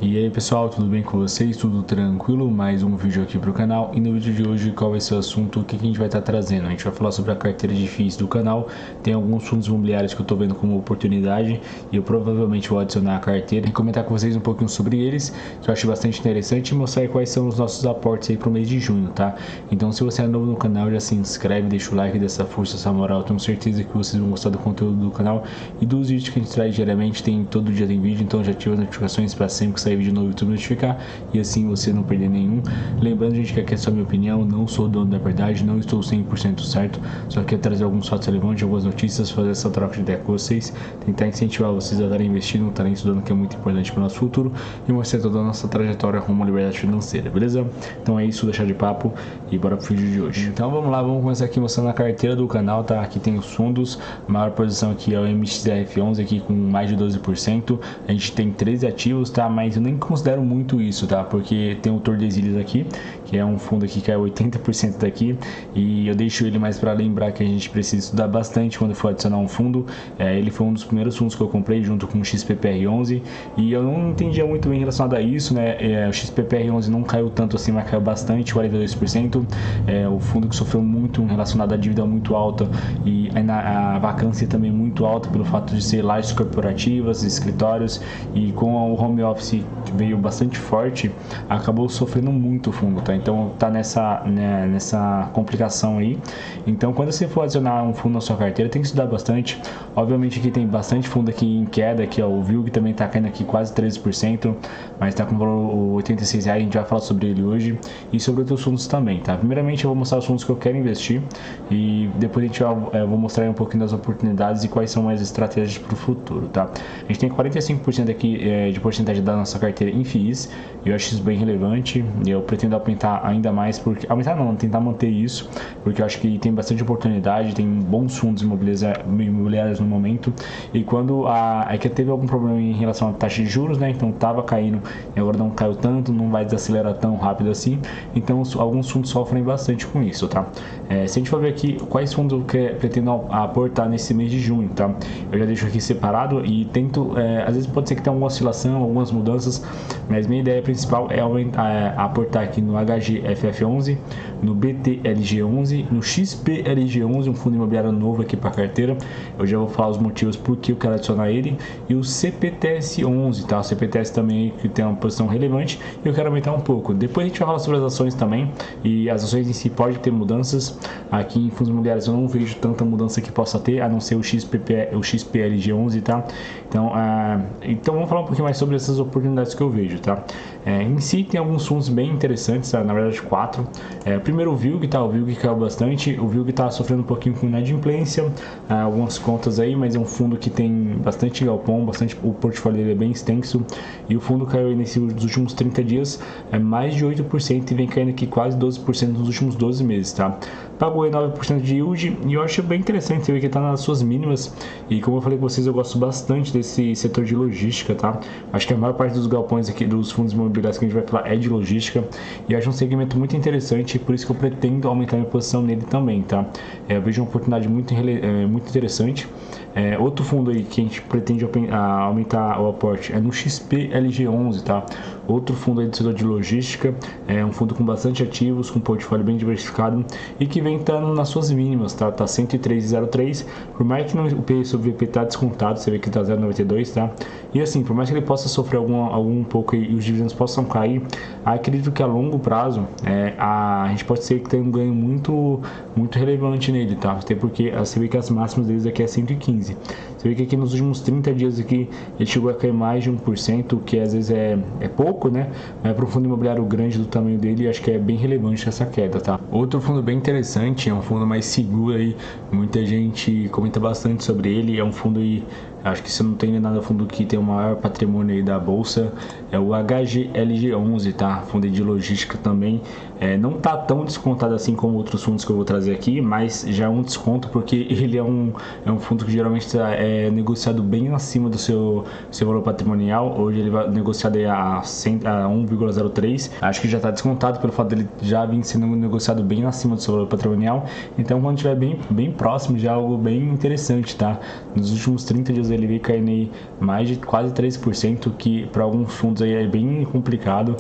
E aí pessoal, tudo bem com vocês? Tudo tranquilo? Mais um vídeo aqui pro canal. E no vídeo de hoje, qual vai ser o assunto? O que a gente vai estar trazendo? A gente vai falar sobre a carteira de FIIs do canal. Tem alguns fundos imobiliários que eu tô vendo como oportunidade e eu provavelmente vou adicionar a carteira e comentar com vocês um pouquinho sobre eles, que eu acho bastante interessante, e mostrar quais são os nossos aportes aí pro mês de junho, tá? Então se você é novo no canal, já se inscreve, deixa o like dessa força, essa moral. Eu tenho certeza que vocês vão gostar do conteúdo do canal e dos vídeos que a gente traz diariamente. Todo dia tem vídeo, então já ativa as notificações para sempre que sair vídeo no YouTube notificar e assim você não perder nenhum. Lembrando, gente, que aqui é só minha opinião, não sou dono da verdade, não estou 100% certo, só quero trazer alguns fatos relevantes, algumas notícias, fazer essa troca de ideia com vocês, tentar incentivar vocês a estarem investindo, estarem estudando, que é muito importante para o nosso futuro, e mostrar toda a nossa trajetória rumo à liberdade financeira, beleza? Então é isso, deixar de papo e bora pro vídeo de hoje. Então vamos lá, vamos começar aqui mostrando a carteira do canal, tá? Aqui tem os fundos, a maior posição aqui é o MXRF11 aqui com mais de 12%, a gente tem 13 ativos, tá? Mas eu nem considero muito isso, tá? Porque tem o Tordesilhas aqui, que é um fundo aqui que é 80% daqui, e eu deixo ele mais para lembrar que a gente precisa estudar bastante quando for adicionar um fundo. Ele foi um dos primeiros fundos que eu comprei junto com o XPPR11 e eu não entendia muito bem relacionado a isso, né? O XPPR11 não caiu tanto assim, mas caiu bastante, 42%. O fundo que sofreu muito relacionado à dívida muito alta e a vacância também muito alta pelo fato de ser lajes corporativas, escritórios, e com o home office que veio bastante forte, acabou sofrendo muito o fundo, tá? Então tá nessa complicação aí. Então quando você for adicionar um fundo na sua carteira, tem que estudar bastante. Obviamente aqui tem bastante fundo aqui em queda, que é o VILG, também tá caindo aqui quase 13%, mas tá com valor R$86, a gente vai falar sobre ele hoje e sobre outros fundos também, tá? Primeiramente eu vou mostrar os fundos que eu quero investir e depois eu vou mostrar um pouquinho das oportunidades e quais são as estratégias para o futuro, tá? A gente tem 45% aqui de porcentagem da nossa carteira em FIIs, e eu acho isso bem relevante, e eu pretendo aumentar ainda mais, porque aumentar não, tentar manter isso, porque eu acho que tem bastante oportunidade, tem bons fundos imobiliários no momento, e quando é que teve algum problema em relação à taxa de juros, né? Então tava caindo e agora não caiu tanto, não vai desacelerar tão rápido assim, então alguns fundos sofrem bastante com isso, tá? Se a gente for ver aqui quais fundos eu pretendo aportar nesse mês de junho, tá? Eu já deixo aqui separado e tento, às vezes pode ser que tenha alguma oscilação, algumas mudanças, mas minha ideia principal é aportar aqui no HGFF11, no BTLG11, no XPLG11, um fundo imobiliário novo aqui para a carteira. Eu já vou falar os motivos por que eu quero adicionar ele, e o CPTS11, tá? O CPTS também que tem uma posição relevante e eu quero aumentar um pouco. Depois a gente vai falar sobre as ações também, e as ações em si podem ter mudanças. Aqui em fundos imobiliários eu não vejo tanta mudança que possa ter, a não ser o XPLG11, tá? Então vamos falar um pouquinho mais sobre essas oportunidades que eu vejo, tá? Em si tem alguns fundos bem interessantes, tá? Na verdade 4. Primeiro o VILG, tá? O VILG caiu bastante, o VILG tá sofrendo um pouquinho com inadimplência, algumas contas aí, mas é um fundo que tem bastante galpão, o portfólio dele é bem extenso, e o fundo caiu nos últimos 30 dias mais de 8% e vem caindo aqui quase 12% nos últimos 12 meses, tá? Pagou aí 9% de yield e eu acho bem interessante, você vê que está nas suas mínimas, e como eu falei com vocês, eu gosto bastante desse setor de logística, tá? Acho que a maior parte dos galpões aqui, dos fundos imobiliários que a gente vai falar, é de logística, e acho um segmento muito interessante, por isso que eu pretendo aumentar minha posição nele também, tá? Eu vejo uma oportunidade muito interessante. Outro fundo aí que a gente pretende aumentar o aporte é no XPLG11, tá? Outro fundo aí do setor de logística, um fundo com bastante ativos, com portfólio bem diversificado e que vem estando nas suas mínimas, tá? Tá 103,03, por mais que o PE sobre VP tá descontado, você vê que tá 0,92, tá? E assim, por mais que ele possa sofrer algum pouco e os dividendos possam cair, acredito que a longo prazo a gente pode ser que tenha um ganho muito relevante nele, tá? Até porque você vê que as máximas deles aqui é 115. Você vê que aqui nos últimos 30 dias aqui ele chegou a cair mais de 1%, que às vezes é pouco, né? Mas para um fundo imobiliário grande do tamanho dele, acho que é bem relevante essa queda, tá? Outro fundo bem interessante, é um fundo mais seguro aí, muita gente comenta bastante sobre ele, é um fundo aí, acho que se não tem nada fundo que tem o maior patrimônio aí da bolsa, é o HGLG11, tá? Fundo de logística também, Não tá tão descontado assim como outros fundos que eu vou trazer aqui, mas já é um desconto porque ele é um fundo que geralmente é negociado bem acima do seu valor patrimonial. Hoje ele vai negociado a 1,03. Acho que já está descontado pelo fato dele já vir sendo negociado bem acima do seu valor patrimonial. Então, quando estiver bem próximo, já é algo bem interessante, tá? Nos últimos 30 dias ele veio caindo aí mais de quase 3%, que para alguns fundos aí é bem complicado.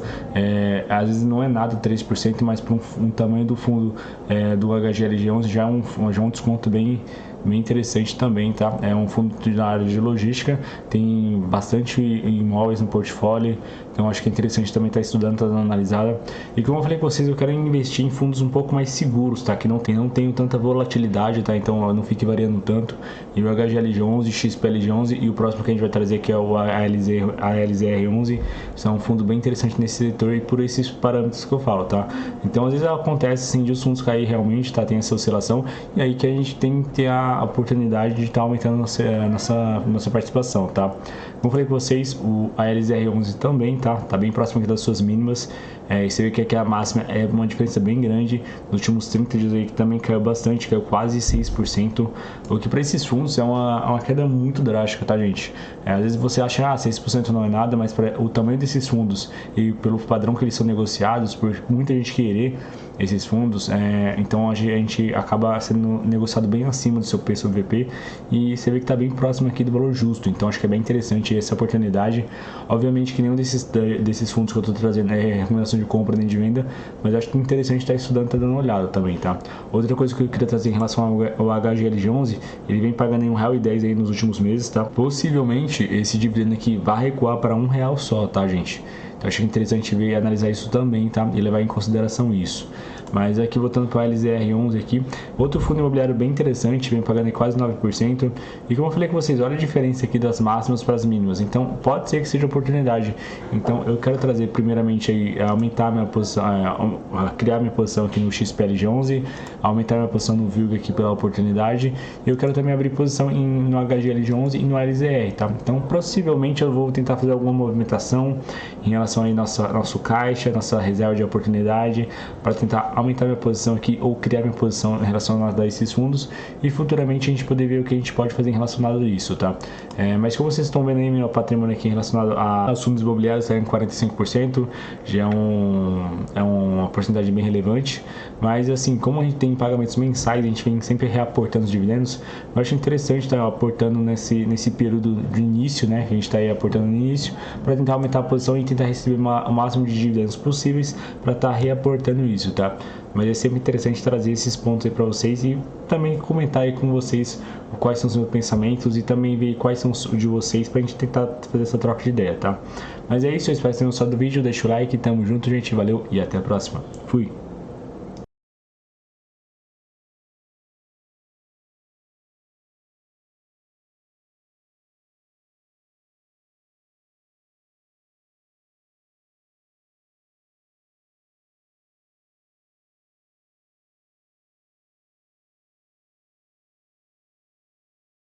Às vezes não é nada 3%, mas para um tamanho do fundo do HGLG11 já é um desconto bem interessante também, tá? É um fundo na área de logística, tem bastante imóveis no portfólio, então acho que é interessante também estar estudando, estar dando analisada. E como eu falei com vocês, eu quero investir em fundos um pouco mais seguros, tá? Que não tenho tanta volatilidade, tá? Então não fique variando tanto. E o HGLG11, XPLG11 e o próximo que a gente vai trazer aqui é o ALZR11, são um fundo bem interessante nesse setor e por esses parâmetros que eu falo, tá? Então às vezes acontece assim de os fundos cair realmente, tá? Tem essa oscilação e aí que a gente tem que ter a oportunidade de estar aumentando nossa participação, tá? Como eu falei com vocês, o ALZR11 também tá bem próximo aqui das suas mínimas. E você vê que aqui a máxima é uma diferença bem grande. Nos últimos 30 dias aí que também caiu bastante, caiu quase 6%, o que para esses fundos é uma queda muito drástica, tá, gente? Às vezes você acha, 6% não é nada, mas para o tamanho desses fundos e pelo padrão que eles são negociados, por muita gente querer esses fundos, então a gente acaba sendo negociado bem acima do seu preço VP e você vê que está bem próximo aqui do valor justo. Então acho que é bem interessante essa oportunidade. Obviamente que nenhum desses fundos que eu estou trazendo é recomendação de compra nem de venda, mas acho que é interessante estar estudando, estar dando uma olhada também, tá? Outra coisa que eu queria trazer em relação ao HGLG11, ele vem pagando em R$1,10 aí nos últimos meses, tá? Possivelmente esse dividendo aqui vai recuar para R$1 só, tá, gente? Então acho interessante ver e analisar isso também, tá? E levar em consideração isso. Mas aqui voltando para o LZR11 aqui, outro fundo imobiliário bem interessante, vem pagando aí quase 9%. E como eu falei com vocês, olha a diferença aqui das máximas para as mínimas. Então pode ser que seja oportunidade. Então eu quero trazer primeiramente aí, aumentar minha posição, criar minha posição aqui no XPLG11, aumentar minha posição no VILG aqui pela oportunidade. E eu quero também abrir posição no HGLG11 e no LZR, tá? Então possivelmente eu vou tentar fazer alguma movimentação em relação aí nosso caixa, nossa reserva de oportunidade, para tentar aumentar minha posição aqui ou criar minha posição relacionada a esses fundos e futuramente a gente poder ver o que a gente pode fazer em relacionado a isso, tá? Mas como vocês estão vendo aí, meu patrimônio aqui relacionado aos fundos imobiliários está em 45%, já é uma porcentagem bem relevante, mas assim, como a gente tem pagamentos mensais, a gente vem sempre reaportando os dividendos, eu acho interessante estar aportando nesse período de início, né, que a gente está aí aportando no início, para tentar aumentar a posição e tentar receber o máximo de dividendos possíveis para estar reaportando isso, tá? Mas é sempre interessante trazer esses pontos aí para vocês e também comentar aí com vocês quais são os meus pensamentos e também ver quais são os de vocês para a gente tentar fazer essa troca de ideia, tá? Mas é isso, eu espero que tenham gostado do vídeo, deixa o like, tamo junto, gente, valeu e até a próxima. Fui!